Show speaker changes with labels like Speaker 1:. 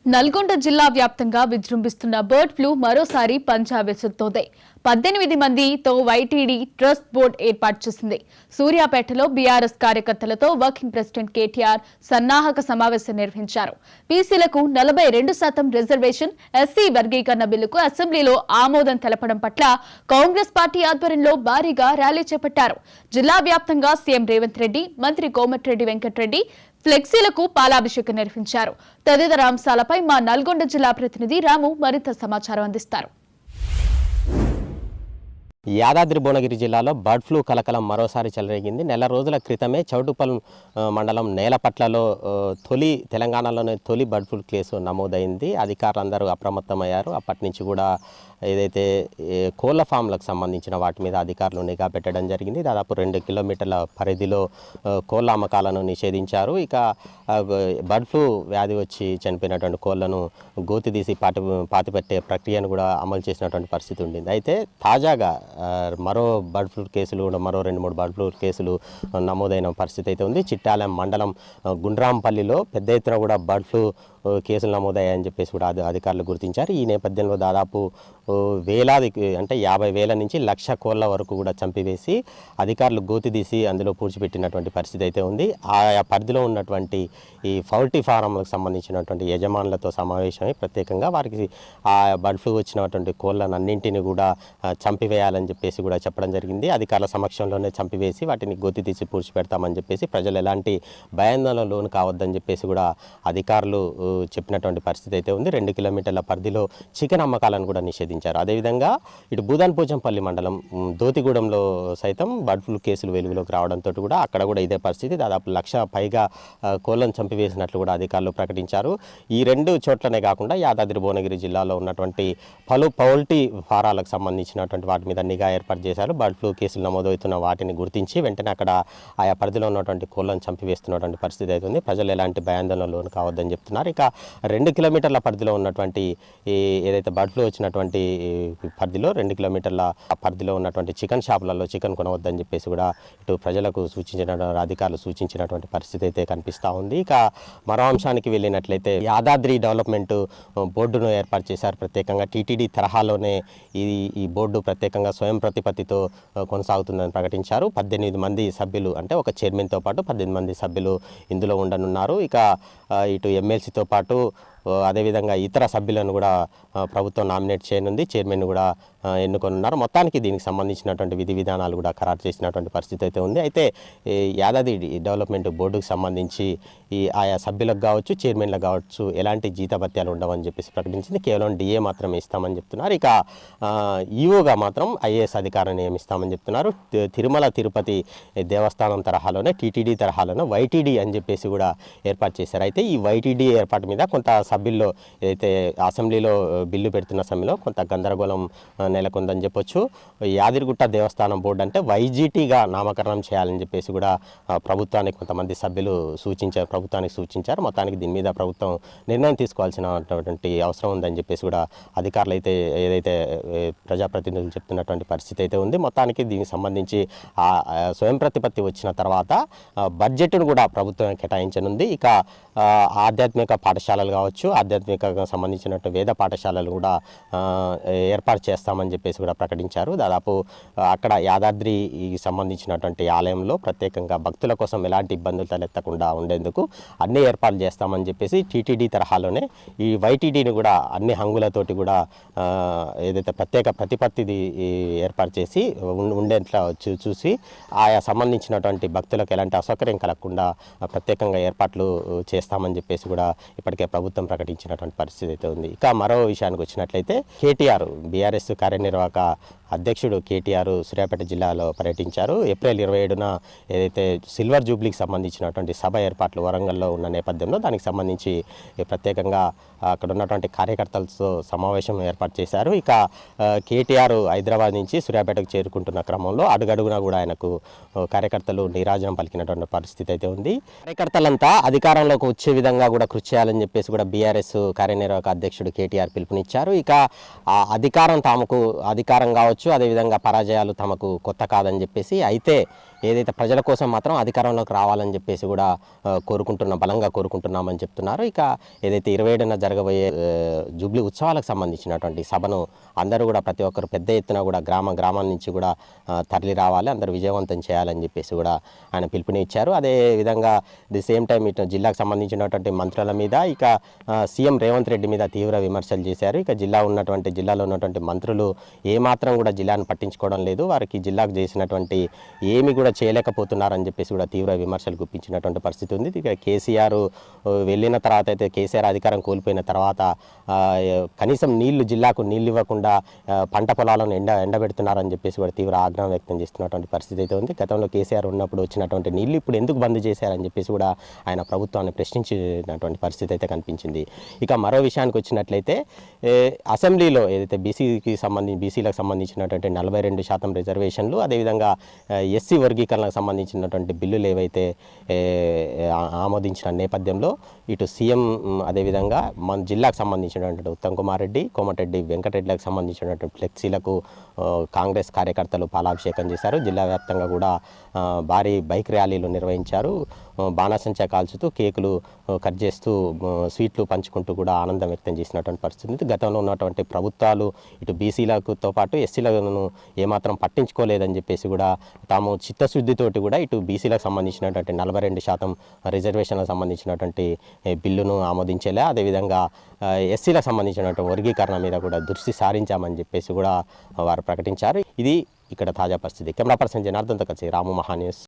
Speaker 1: నల్గొండ జిల్లా వ్యాప్తంగా విజృంభిస్తున్న బర్డ్ ఫ్లూ మరోసారి పంజాబ్ విసురుతోంది. 18 మందితో వైటీడీ ట్రస్ట్ బోర్డు ఏర్పాటు చేసింది. సూర్యాపేటలో బీఆర్ఎస్ కార్యకర్తలతో వర్కింగ్ ప్రెసిడెంట్ కేటీఆర్ సన్నాహక సమావేశం నిర్వహించారు. బీసీలకు 42% రిజర్వేషన్, ఎస్సీ వర్గీకరణ బిల్లుకు అసెంబ్లీలో ఆమోదం తెలపడం పట్ల కాంగ్రెస్ పార్టీ ఆధ్వర్యంలో భారీగా ర్యాలీ చేపట్టారు. జిల్లా వ్యాప్తంగా సీఎం రేవంత్ రెడ్డి, మంత్రి కోమటిరెడ్డి వెంకటరెడ్డి ఫ్లెక్సీలకు పాలాభిషేకం నిర్వహించారు. తదితర అంశాలపై మా నల్గొండ జిల్లా ప్రతినిధి రాము మరింత సమాచారం అందిస్తారు.
Speaker 2: యాదాద్రి భువనగిరి జిల్లాలో బర్డ్ ఫ్లూ కలకలం మరోసారి చెలరేగింది. నెల రోజుల క్రితమే చౌటుప్పల్ మండలం నేలపట్లలో తెలంగాణలోనే తొలి బర్డ్ ఫ్లూ కేసు నమోదైంది. అధికారులందరూ అప్రమత్తమయ్యారు. అప్పటి నుంచి కూడా ఏదైతే కోళ్ల ఫామ్లకు సంబంధించిన వాటి మీద అధికారులు నిఘా పెట్టడం జరిగింది. దాదాపు 2 కిలోమీటర్ల పరిధిలో కోళ్ల అమ్మకాలను నిషేధించారు. ఇక బర్డ్ ఫ్లూ వ్యాధి వచ్చి చనిపోయినటువంటి కోళ్లను గోతి తీసి పాతిపెట్టే ప్రక్రియను కూడా అమలు చేసినటువంటి పరిస్థితి ఉండింది. అయితే తాజాగా మరో బర్డ్ ఫ్లూ కేసులు మరో 2-3 బర్డ్ ఫ్లూ కేసులు నమోదైన పరిస్థితి అయితే ఉంది. చిట్టాలం మండలం గుండ్రాంపల్లిలో పెద్ద ఎత్తున కూడా బర్డ్ ఫ్లూ కేసులు నమోదయ్యాయని చెప్పేసి కూడా అధికారులు గుర్తించారు. ఈ నేపథ్యంలో దాదాపు వేలాది అంటే 50,000 నుంచి 1,00,000 కోళ్ల వరకు కూడా చంపివేసి అధికారులు గోతిదీసి అందులో పూడ్చిపెట్టినటువంటి పరిస్థితి అయితే ఉంది. ఆయా పరిధిలో ఉన్నటువంటి ఈ పౌల్ట్రీ ఫారంలకు సంబంధించినటువంటి యజమానులతో సమావేశమై ప్రత్యేకంగా వారికి ఆ బర్డ్ ఫ్లూ వచ్చినటువంటి కోళ్లను అన్నింటినీ కూడా చంపివేయాలని చెప్పేసి కూడా చెప్పడం జరిగింది. అధికారుల సమక్షంలోనే చంపివేసి వాటిని గోతిదీసి పూడ్చిపెడతామని చెప్పేసి ప్రజలు ఎలాంటి భయాందోళన లోను కావద్దని చెప్పేసి కూడా అధికారులు చెప్పినటువంటి పరిస్థితి అయితే ఉంది. 2 కిలోమీటర్ల పరిధిలో చికెన్ అమ్మకాలను కూడా నిషేధించారు. అదేవిధంగా ఇటు భూదాన్పోచంపల్లి మండలం దోతిగూడెంలో సైతం బర్డ్ ఫ్లూ కేసులు వెలుగులోకి రావడంతో కూడా అక్కడ కూడా ఇదే పరిస్థితి. దాదాపు 1,00,000 పైగా కోళ్లను చంపివేసినట్లు కూడా అధికారులు ప్రకటించారు. ఈ 2 చోట్లనే కాకుండా యాదాద్రి భువనగిరి జిల్లాలో ఉన్నటువంటి పలు పౌల్ట్రీ ఫారాలకు సంబంధించినటువంటి వాటి మీద నిఘా ఏర్పాటు చేశారు. బర్డ్ ఫ్లూ కేసులు నమోదవుతున్న వాటిని గుర్తించి వెంటనే అక్కడ ఆయా పరిధిలో ఉన్నటువంటి కోళ్లను చంపివేస్తున్నటువంటి పరిస్థితి అవుతుంది. ప్రజలు ఎలాంటి భయాందోళన లోను కావద్దని చెప్తున్నారు. ఇక 2 కిలోమీటర్ల పరిధిలో ఉన్నటువంటి ఏదైతే బర్డ్ ఫ్లూ వచ్చినటువంటి పరిధిలో 2 కిలోమీటర్ల పరిధిలో ఉన్నటువంటి చికెన్ షాపులలో చికెన్ కొనవద్దని చెప్పేసి కూడా ఇటు ప్రజలకు అధికారులు సూచించినటువంటి పరిస్థితి అయితే కనిపిస్తూ ఉంది. ఇక మరో అంశానికి వెళ్ళినట్లయితే యాదాద్రి డెవలప్మెంట్ బోర్డును ఏర్పాటు చేశారు. ప్రత్యేకంగా టీటీడీ తరహాలోనే ఈ బోర్డు ప్రత్యేకంగా స్వయం ప్రతిపత్తితో కొనసాగుతుందని ప్రకటించారు. 18 మంది సభ్యులు అంటే ఒక చైర్మన్తో పాటు 18 మంది సభ్యులు ఇందులో ఉండనున్నారు. ఇక ఇటు ఎమ్మెల్సీతో పాటు అదేవిధంగా ఇతర సభ్యులను కూడా ప్రభుత్వం నామినేట్ చేయనుంది. చైర్మన్ కూడా ఎన్నుకొనున్నారు. మొత్తానికి దీనికి సంబంధించినటువంటి విధి విధానాలు కూడా ఖరారు చేసినటువంటి పరిస్థితి అయితే ఉంది. అయితే యాదాద్రి డెవలప్మెంట్ బోర్డుకు సంబంధించి ఆయా సభ్యులకు కావచ్చు, చైర్మన్లకు కావచ్చు ఎలాంటి జీతభత్యాలు ఉండవని చెప్పేసి ప్రకటించింది. కేవలం డిఏ మాత్రమే ఇస్తామని చెప్తున్నారు. ఇక ఈఓగా మాత్రం ఐఏఎస్ అధికారాన్ని నియమిస్తామని చెప్తున్నారు. తిరుమల తిరుపతి దేవస్థానం తరహాలోనే టీటీడీ తరహాలోనే వైటీడీ అని చెప్పేసి కూడా ఏర్పాటు చేశారు. అయితే ఈ వైటీడీ ఏర్పాటు మీద కొంత సభ్యుల్లో ఏదైతే అసెంబ్లీలో బిల్లు పెడుతున్న సమయంలో కొంత గందరగోళం నెలకొందని చెప్పొచ్చు. యాదిరిగుట్ట దేవస్థానం బోర్డు అంటే వైజీటీగా నామకరణం చేయాలని చెప్పేసి కూడా ప్రభుత్వానికి కొంతమంది సభ్యులు ప్రభుత్వానికి సూచించారు. మొత్తానికి దీని మీద ప్రభుత్వం నిర్ణయం తీసుకోవాల్సినటువంటి అవసరం ఉందని చెప్పేసి కూడా అధికారులు అయితే ఏదైతే ప్రజాప్రతినిధులు చెప్తున్నటువంటి పరిస్థితి అయితే ఉంది. మొత్తానికి దీనికి సంబంధించి స్వయం ప్రతిపత్తి వచ్చిన తర్వాత బడ్జెట్ను కూడా ప్రభుత్వం కేటాయించనుంది. ఇక ఆధ్యాత్మిక పాఠశాలలు కావచ్చు, ఆధ్యాత్మికంగా సంబంధించినట్టు వేద పాఠశాలలు కూడా ఏర్పాటు చేస్తామని చెప్పేసి కూడా ప్రకటించారు. దాదాపు అక్కడ యాదాద్రికి సంబంధించినటువంటి ఆలయంలో ప్రత్యేకంగా భక్తుల కోసం ఎలాంటి ఇబ్బందులు తలెత్తకుండా ఉండేందుకు అన్ని ఏర్పాట్లు చేస్తామని చెప్పేసి టీటీడీ తరహాలోనే ఈ వైటీడీని కూడా అన్ని హంగులతోటి కూడా ఏదైతే ప్రత్యేక ప్రతిపత్తిది ఏర్పాటు చేసి ఉండేట్లా చూసి ఆయా సంబంధించినటువంటి భక్తులకు ఎలాంటి అసౌకర్యం కలగకుండా ప్రత్యేకంగా ఏర్పాట్లు చేస్తామని చెప్పేసి కూడా ఇప్పటికే ప్రభుత్వం ప్రకటించినటువంటి పరిస్థితి అయితే ఉంది. ఇక మరో విషయానికి వచ్చినట్లయితే కేటీఆర్ బీఆర్ఎస్ కార్యనిర్వాహక అధ్యక్షుడు కేటీఆర్ సూర్యాపేట జిల్లాలో పర్యటించారు. ఏప్రిల్ 27న ఏదైతే సిల్వర్ జూబ్లీకి సంబంధించినటువంటి సభ ఏర్పాట్లు వరంగల్లో ఉన్న నేపథ్యంలో దానికి సంబంధించి ప్రత్యేకంగా అక్కడ ఉన్నటువంటి కార్యకర్తలతో సమావేశం ఏర్పాటు చేశారు. ఇక కేటీఆర్ హైదరాబాద్ నుంచి సూర్యాపేటకు చేరుకుంటున్న క్రమంలో అడుగడుగునా కూడా ఆయనకు కార్యకర్తలు నీరాజనం పలికినటువంటి పరిస్థితి అయితే ఉంది. కార్యకర్తలంతా అధికారంలోకి వచ్చే విధంగా కూడా కృషి చేయాలని చెప్పేసి కూడా టీఆర్ఎస్ కార్యనిర్వాహక అధ్యక్షుడు కేటీఆర్ పిలుపునిచ్చారు. ఇక ఆ అధికారం కావచ్చు, అదేవిధంగా పరాజయాలు తమకు కొత్త కాదని చెప్పేసి, అయితే ఏదైతే ప్రజల కోసం మాత్రం అధికారంలోకి రావాలని చెప్పేసి కూడా బలంగా కోరుకుంటున్నామని చెప్తున్నారు. ఇక ఏదైతే 27న జరగబోయే జూబ్లీ ఉత్సవాలకు సంబంధించినటువంటి సభను అందరూ కూడా ప్రతి ఒక్కరు పెద్ద ఎత్తున కూడా గ్రామాల నుంచి కూడా తరలి రావాలి, అందరూ విజయవంతం చేయాలని చెప్పేసి కూడా ఆయన పిలుపునిచ్చారు. అదేవిధంగా ది సేమ్ టైం ఇటు జిల్లాకు సంబంధించినటువంటి మంత్రుల మీద, ఇక సీఎం రేవంత్ రెడ్డి మీద తీవ్ర విమర్శలు చేశారు. ఇక జిల్లాలో ఉన్నటువంటి మంత్రులు ఏమాత్రం కూడా జిల్లాను పట్టించుకోవడం లేదు, వారికి జిల్లాకు చేసినటువంటి ఏమి కూడా చేయలేకపోతున్నారని చెప్పేసి కూడా తీవ్ర విమర్శలు గుప్పించినటువంటి పరిస్థితి ఉంది. ఇక కేసీఆర్ వెళ్ళిన తర్వాత అయితే కేసీఆర్ అధికారం కోల్పోయిన తర్వాత కనీసం జిల్లాకు నీళ్లు ఇవ్వకుండా పంట పొలాలను ఎండబెడుతున్నారని చెప్పేసి కూడా తీవ్ర ఆగ్రహం వ్యక్తం చేస్తున్నటువంటి పరిస్థితి అయితే ఉంది. గతంలో కేసీఆర్ ఉన్నప్పుడు వచ్చినటువంటి నీళ్లు ఇప్పుడు ఎందుకు బంద్ చేశారని చెప్పేసి కూడా ఆయన ప్రభుత్వాన్ని ప్రశ్నించినటువంటి పరిస్థితి అయితే కనిపించింది. ఇక మరో విషయానికి వచ్చినట్లయితే అసెంబ్లీలో ఏదైతే బీసీలకు సంబంధించినటువంటి 42% రిజర్వేషన్లు, అదేవిధంగా ఎస్సీ వర్గీకరణకు సంబంధించినటువంటి బిల్లులు ఏవైతే ఆమోదించిన నేపథ్యంలో ఇటు సీఎం, అదేవిధంగా మన జిల్లాకు సంబంధించినటువంటి ఉత్తమ్ కుమార్ రెడ్డి, కోమటిరెడ్డి వెంకటరెడ్డిలకు సంబంధించినటువంటి ఫ్లెక్సీలకు కాంగ్రెస్ కార్యకర్తలు పాలాభిషేకం చేశారు. జిల్లా వ్యాప్తంగా కూడా భారీ బైక్ ర్యాలీలు నిర్వహించారు. బాణాసంచా కాల్చుతూ, కేకులు కట్ చేస్తూ, స్వీట్లు పంచుకుంటూ కూడా ఆనందం వ్యక్తం చేసినటువంటి పరిస్థితి. గతంలో ఉన్నటువంటి ప్రభుత్వాలు ఇటు బీసీలతో పాటు ఎస్సీలను ఏమాత్రం పట్టించుకోలేదని చెప్పేసి కూడా తాము చిత్తశుద్ధితోటి కూడా ఇటు బీసీలకు సంబంధించినటువంటి 42% రిజర్వేషన్లకు సంబంధించినటువంటి బిల్లును ఆమోదించేలా, అదేవిధంగా ఎస్సీలకు సంబంధించినటువంటి వర్గీకరణ మీద కూడా దృష్టి సారించామని చెప్పేసి కూడా వారు ప్రకటించారు. ఇది ఇక్కడ తాజా పరిస్థితి. కెమెరా పర్సన్ జనార్దన్తో కలిసి రాము, మహా న్యూస్.